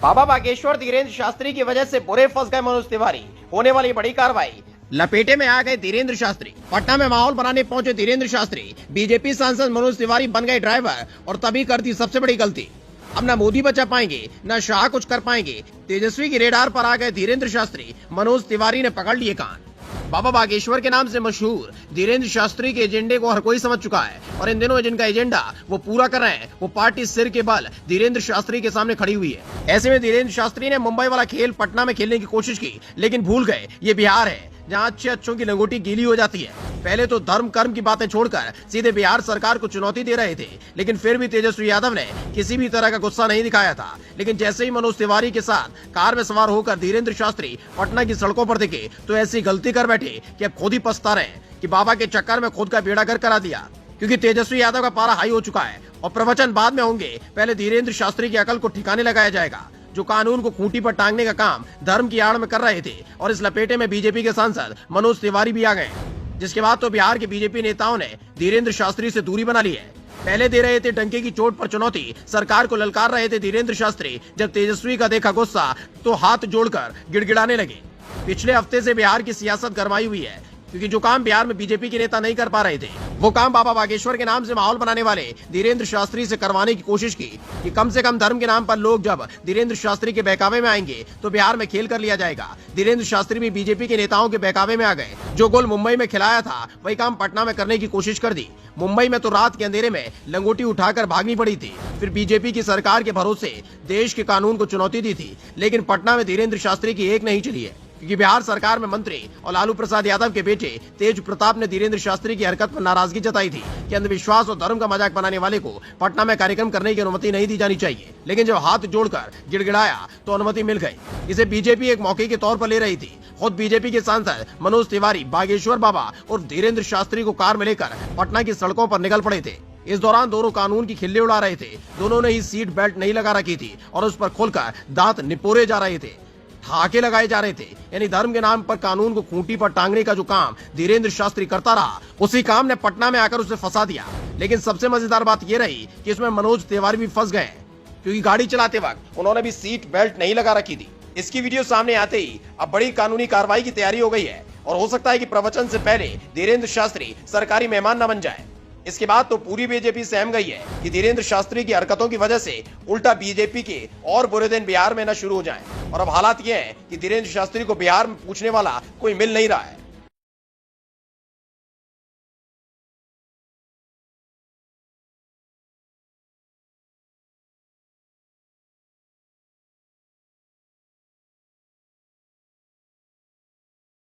बाबा बागेश्वर धीरेन्द्र शास्त्री की वजह से बुरे फंस गए मनोज तिवारी, होने वाली बड़ी कार्रवाई। लपेटे में आ गए धीरेन्द्र शास्त्री। पटना में माहौल बनाने पहुंचे धीरेन्द्र शास्त्री। बीजेपी सांसद मनोज तिवारी बन गए ड्राइवर और तभी कर दी सबसे बड़ी गलती। अब न मोदी बचा पाएंगे न शाह कुछ कर पाएंगे। तेजस्वी की रेडार पर आ गए धीरेन्द्र शास्त्री। मनोज तिवारी ने पकड़ लिए कान। बाबा बागेश्वर के नाम से मशहूर धीरेन्द्र शास्त्री के एजेंडे को हर कोई समझ चुका है और इन दिनों जिनका एजेंडा वो पूरा कर रहे हैं वो पार्टी सिर के बल धीरेन्द्र शास्त्री के सामने खड़ी हुई है। ऐसे में धीरेन्द्र शास्त्री ने मुंबई वाला खेल पटना में खेलने की कोशिश की, लेकिन भूल गए ये बिहार है जहाँ अच्छे अच्छों की लंगोटी गीली हो जाती है। पहले तो धर्म कर्म की बातें छोड़कर सीधे बिहार सरकार को चुनौती दे रहे थे, लेकिन फिर भी तेजस्वी यादव ने किसी भी तरह का गुस्सा नहीं दिखाया था। लेकिन जैसे ही मनोज तिवारी के साथ कार में सवार होकर धीरेन्द्र शास्त्री पटना की सड़कों पर दिखे तो ऐसी गलती कर बैठे कि अब खुद ही पछता रहे कि बाबा के चक्कर में खुद का बेड़ा गर्क करा दिया, क्योंकि तेजस्वी यादव का पारा हाई हो चुका है और प्रवचन बाद में होंगे। पहले धीरेन्द्र शास्त्री की अकल को ठिकाने लगाया जाएगा, जो कानून को खूंटी पर टांगने का काम धर्म की आड़ में कर रहे थे। और इस लपेटे में बीजेपी के सांसद मनोज तिवारी भी आ गए, जिसके बाद तो बिहार के बीजेपी नेताओं ने धीरेन्द्र शास्त्री से दूरी बना ली है। पहले दे रहे थे डंके की चोट पर चुनौती, सरकार को ललकार रहे थे धीरेन्द्र शास्त्री। जब तेजस्वी का देखा गुस्सा तो हाथ जोड़कर गिड़गिड़ाने लगे। पिछले हफ्ते से बिहार की सियासत गरमाई हुई है, क्योंकि जो काम बिहार में बीजेपी के नेता नहीं कर पा रहे थे वो काम बाबा बागेश्वर के नाम से माहौल बनाने वाले धीरेन्द्र शास्त्री से करवाने की कोशिश की कि कम से कम धर्म के नाम पर लोग जब धीरेन्द्र शास्त्री के बहकावे में आएंगे तो बिहार में खेल कर लिया जाएगा। धीरेन्द्र शास्त्री भी बीजेपी के नेताओं के बहकावे में आ गए। जो गोल मुंबई में खिलाया था वही काम पटना में करने की कोशिश कर दी। मुंबई में तो रात के अंधेरे में लंगोटी उठाकर भागनी पड़ी थी, फिर बीजेपी की सरकार के भरोसे देश के कानून को चुनौती दी थी। लेकिन पटना में धीरेन्द्र शास्त्री की एक नहीं चली है, क्योंकि बिहार सरकार में मंत्री और लालू प्रसाद यादव के बेटे तेज प्रताप ने धीरेन्द्र शास्त्री की हरकत पर नाराजगी जताई थी कि अंधविश्वास और धर्म का मजाक बनाने वाले को पटना में कार्यक्रम करने की अनुमति नहीं दी जानी चाहिए। लेकिन जब हाथ जोड़कर गिड़गिड़ाया तो अनुमति मिल गई। इसे बीजेपी एक मौके के तौर पर ले रही थी। खुद बीजेपी के सांसद मनोज तिवारी बागेश्वर बाबा और धीरेन्द्र शास्त्री को कार में लेकर पटना की सड़कों पर निकल पड़े थे। इस दौरान दोनों कानून की खिल्ली उड़ा रहे थे। दोनों ने ही सीट बेल्ट नहीं लगा रखी थी और उस पर खोलकर दांत निपोरे जा रहे थे, ठाके लगाए जा रहे थे। यानी धर्म के नाम पर कानून को खूंटी पर टांगने का जो काम धीरेन्द्र शास्त्री करता रहा, उसी काम ने पटना में आकर उसे फंसा दिया। लेकिन सबसे मजेदार बात यह रही कि इसमें मनोज तिवारी भी फंस गए, क्योंकि गाड़ी चलाते वक्त उन्होंने भी सीट बेल्ट नहीं लगा रखी थी। इसकी वीडियो सामने आते ही अब बड़ी कानूनी कार्रवाई की तैयारी हो गई है और हो सकता है कि प्रवचन से पहले धीरेन्द्र शास्त्री सरकारी मेहमान न बन जाए। इसके बाद तो पूरी बीजेपी सहम गई है कि धीरेन्द्र शास्त्री की हरकतों की वजह से उल्टा बीजेपी के और बुरे दिन बिहार में न शुरू हो जाएं। और अब हालात ये हैं कि धीरेन्द्र शास्त्री को बिहार में पूछने वाला कोई मिल नहीं रहा है।